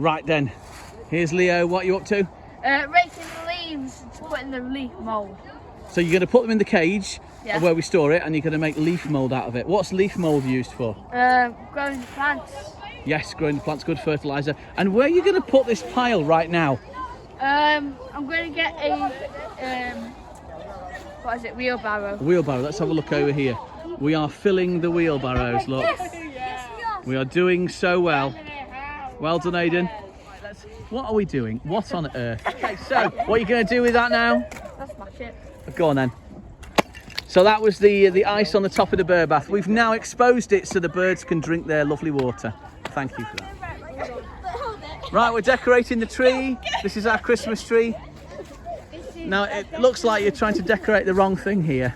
Right then, here's Leo. What are you up to? Raking the leaves to put in the leaf mould. So you're going to put them in the cage Yeah. where we store it, and you're going to make leaf mould out of it. What's leaf mould used for? Growing plants. Yes, growing the plants, good fertiliser. And where are you going to put this pile right now? I'm going to get a what is it? Wheelbarrow. Wheelbarrow. Let's have a look over here. We are filling the wheelbarrows. Look, we are doing so well. Well done, Aidan. What are we doing? What on earth? Okay, so what are you going to do with that now? That's my shit. Go on then. So that was the ice on the top of the bird bath. We've now exposed it so the birds can drink their lovely water. Thank you for that. Right, we're decorating the tree. This is our Christmas tree. Now it looks like you're trying to decorate the wrong thing here.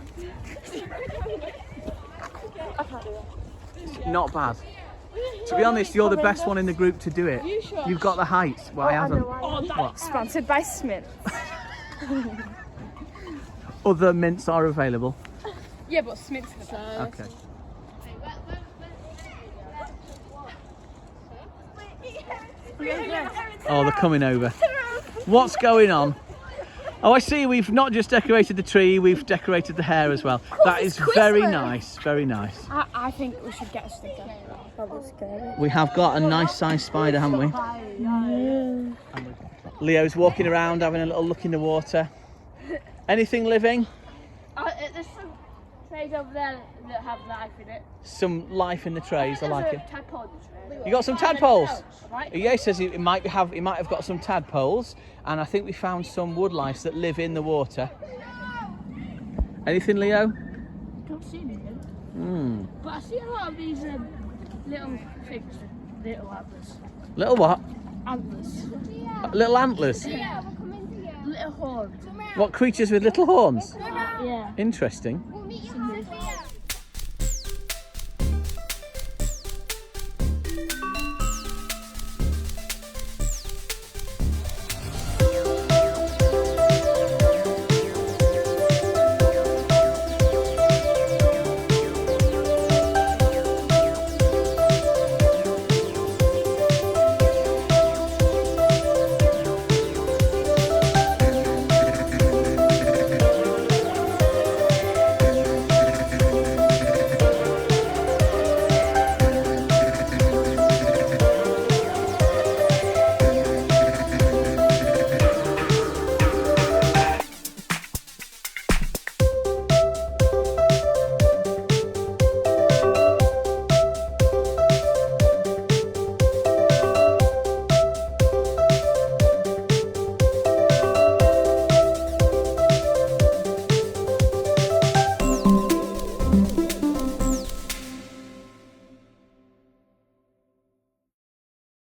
Not bad. To be honest, you're the best one in the group to do it. You've got the height. Well, I haven't. What? Sponsored by Smith. Other mints are available. Yeah, but Smith's the best. Okay. Oh, they're coming over. What's going on? Oh, I see. We've not just decorated the tree, we've decorated the hair as well. That is very nice, very nice. I think we should get a sticker. We have got a nice sized spider, haven't we? Leo's walking around having a little look in the water. Anything living? There's some trays over there that have life in it. Some life in the trays, I like it. Tadpole in the tray. You got some tadpoles? Right. Yeah, he says he might have got some tadpoles, and I think we found some wood lice that live in the water. Anything, Leo? Don't see anything. Hmm. But I see a lot of these little things, little antlers. Little what? Antlers. Little antlers. Little horns. What creatures with little horns? Yeah. Interesting. Some